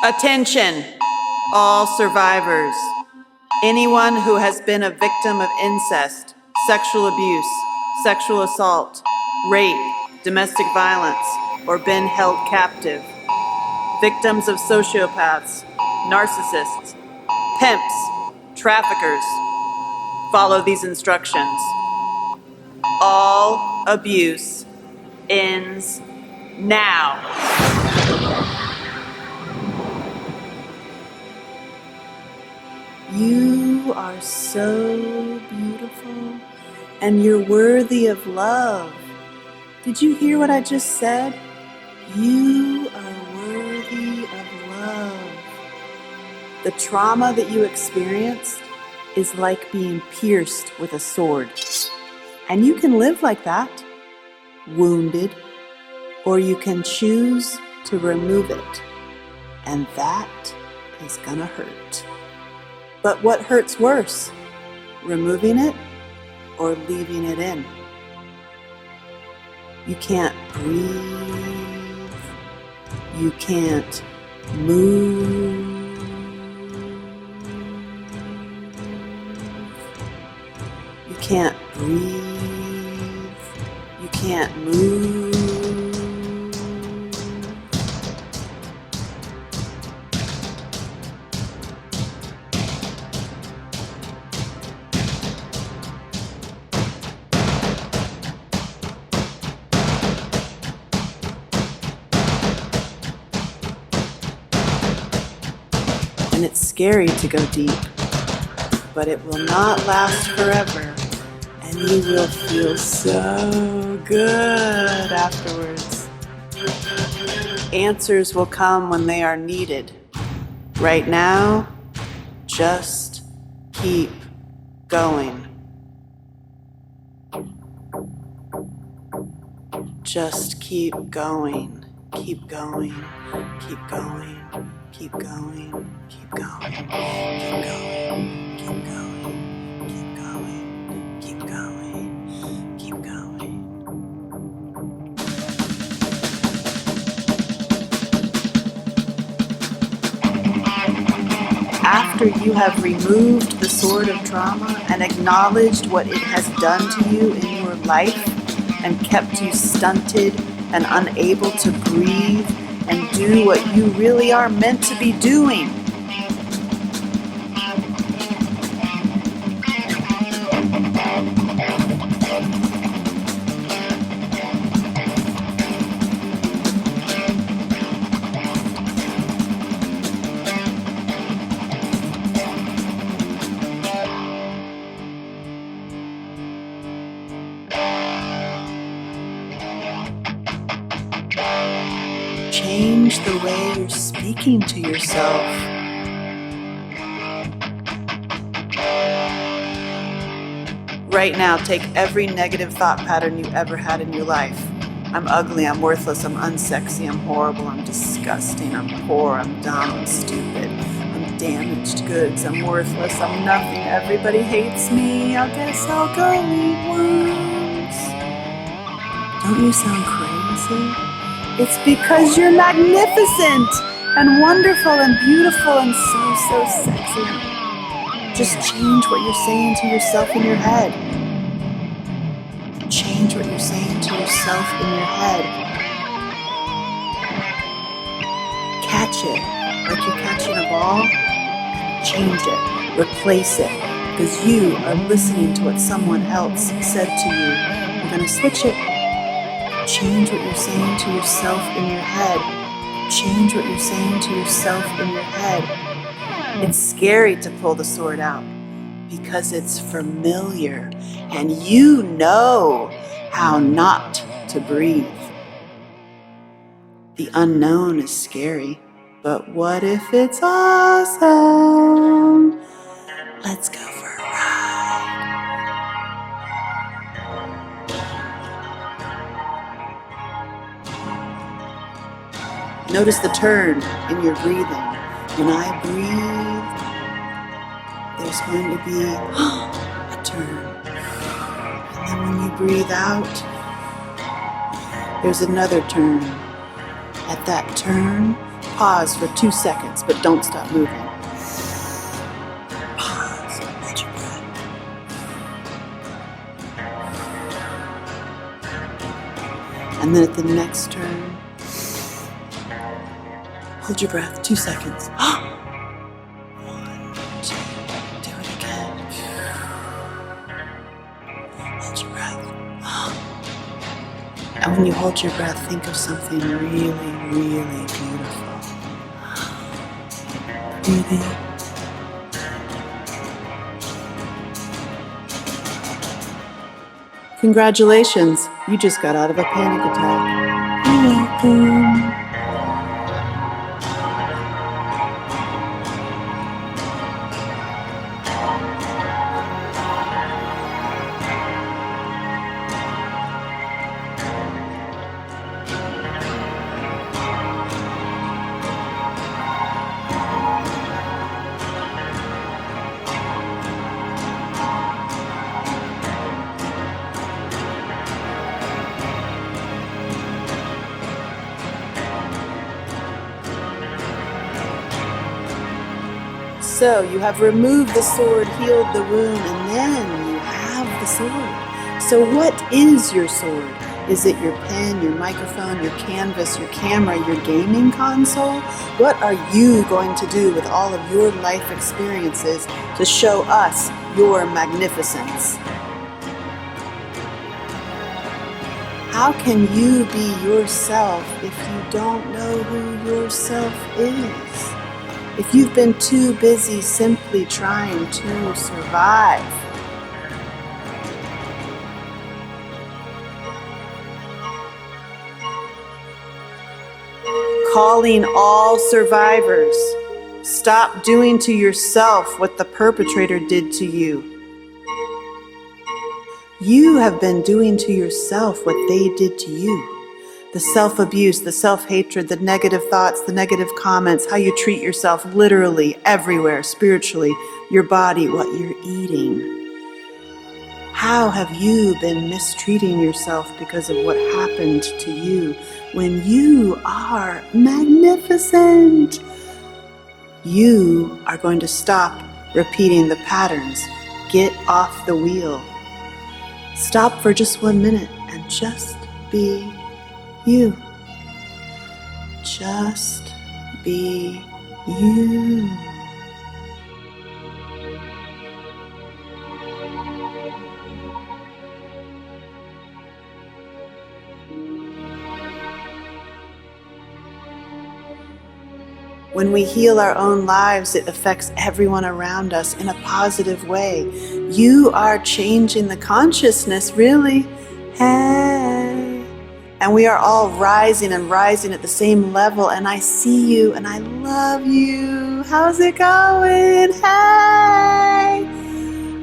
Attention, all survivors. Anyone who has been a victim of incest, sexual abuse, sexual assault, rape, domestic violence, or been held captive. Victims of sociopaths, narcissists, pimps, traffickers. Follow these instructions. All abuse ends now. You are so beautiful, and you're worthy of love. Did you hear what I just said? You are worthy of love. The trauma that you experienced is like being pierced with a sword. And you can live like that, wounded, or you can choose to remove it. And that is gonna hurt. But what hurts worse, removing it or leaving it in? You can't breathe. You can't move. You can't breathe. You can't move. And it's scary to go deep, but it will not last forever, and you will feel so good afterwards. Answers will come when they are needed. Right now, just keep going. Just keep going, keep going, keep going, keep going, keep going, keep going, keep going, keep going, keep going, keep going. After you have removed the sword of trauma and acknowledged what it has done to you in your life and kept you stunted and unable to breathe and do what you really are meant to be doing. Change the way you're speaking to yourself. Right now, take every negative thought pattern you ever had in your life. I'm ugly, I'm worthless, I'm unsexy, I'm horrible, I'm disgusting, I'm poor, I'm dumb, I'm stupid, I'm damaged goods, I'm worthless, I'm nothing, everybody hates me, I guess I'll go eat worms. Don't you sound crazy? It's because you're magnificent and wonderful and beautiful and so sexy. Just change what you're saying to yourself in your head. Change what you're saying to yourself in your head. Catch it like you're catching a ball. Change it. Replace it. Because you are listening to what someone else said to you. You're going to switch it. Change what you're saying to yourself in your head. Change what you're saying to yourself in your head. It's scary to pull the sword out because it's familiar and you know how not to breathe. The unknown is scary, but what if it's awesome? Let's go for a ride. Notice the turn in your breathing. When I breathe, there's going to be a turn. And then when you breathe out, there's another turn. At that turn, pause for 2 seconds, but don't stop moving. Pause, hold your breath. And then at the next turn, hold your breath, 2 seconds. 1, 2, do it again. Hold your breath. And when you hold your breath, think of something really, really beautiful. Breathe in. Congratulations, you just got out of a panic attack. You're welcome. So you have removed the sword, healed the wound, and then you have the sword. So what is your sword? Is it your pen, your microphone, your canvas, your camera, your gaming console? What are you going to do with all of your life experiences to show us your magnificence? How can you be yourself if you don't know who yourself is? If you've been too busy simply trying to survive? Calling all survivors, stop doing to yourself what the perpetrator did to you. You have been doing to yourself what they did to you. The self-abuse, the self-hatred, the negative thoughts, the negative comments, how you treat yourself literally everywhere, spiritually, your body, what you're eating. How have you been mistreating yourself because of what happened to you when you are magnificent? You are going to stop repeating the patterns. Get off the wheel. Stop for just 1 minute and just be you. Just be you. When we heal our own lives, it affects everyone around us in a positive way. You are changing the consciousness, really. Hey. And we are all rising and rising at the same level. And I see you and I love you. How's it going? Hey.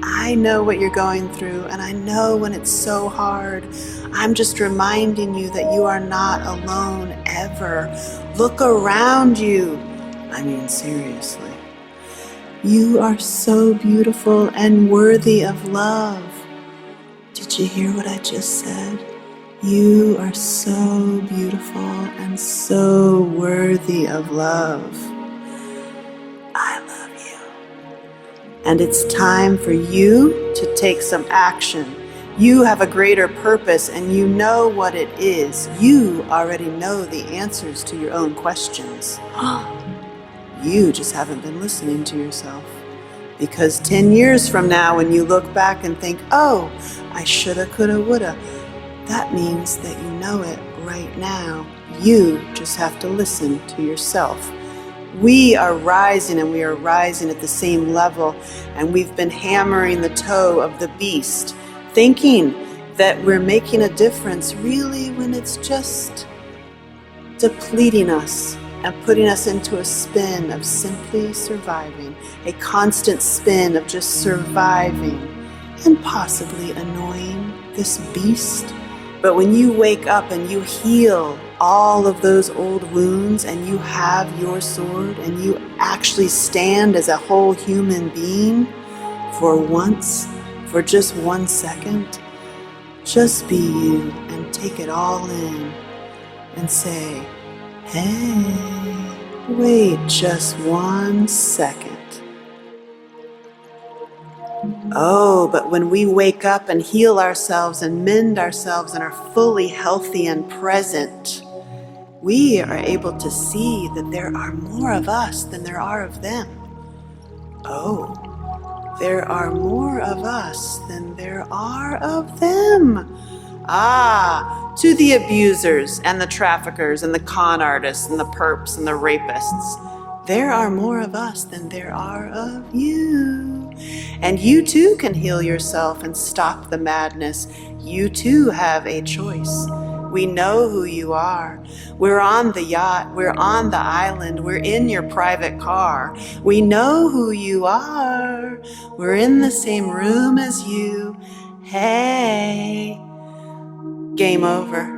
I know what you're going through, and I know when it's so hard. I'm just reminding you that you are not alone ever. Look around you. I mean, seriously. You are so beautiful and worthy of love. Did you hear what I just said? You are so beautiful and so worthy of love. I love you. And it's time for you to take some action. You have a greater purpose and you know what it is. You already know the answers to your own questions. You just haven't been listening to yourself. Because 10 years from now, when you look back and think, oh, I shoulda, coulda, woulda, that means that you know it right now. You just have to listen to yourself. We are rising, and we are rising at the same level, and we've been hammering the toe of the beast, thinking that we're making a difference, really, when it's just depleting us and putting us into a spin of simply surviving, a constant spin of just surviving and possibly annoying this beast. But when you wake up and you heal all of those old wounds and you have your sword and you actually stand as a whole human being for once, for just 1 second, just be you and take it all in and say, hey, Wait just 1 second. Oh, but when we wake up and heal ourselves and mend ourselves and are fully healthy and present, we are able to see that there are more of us than there are of them. Oh, there are more of us than there are of them. Ah, to the abusers and the traffickers and the con artists and the perps and the rapists, there are more of us than there are of you. And you too can heal yourself and stop the madness. You too have a choice. We know who you are. We're on the yacht. We're on the island. We're in your private car. We know who you are. We're in the same room as you. Hey. Game over.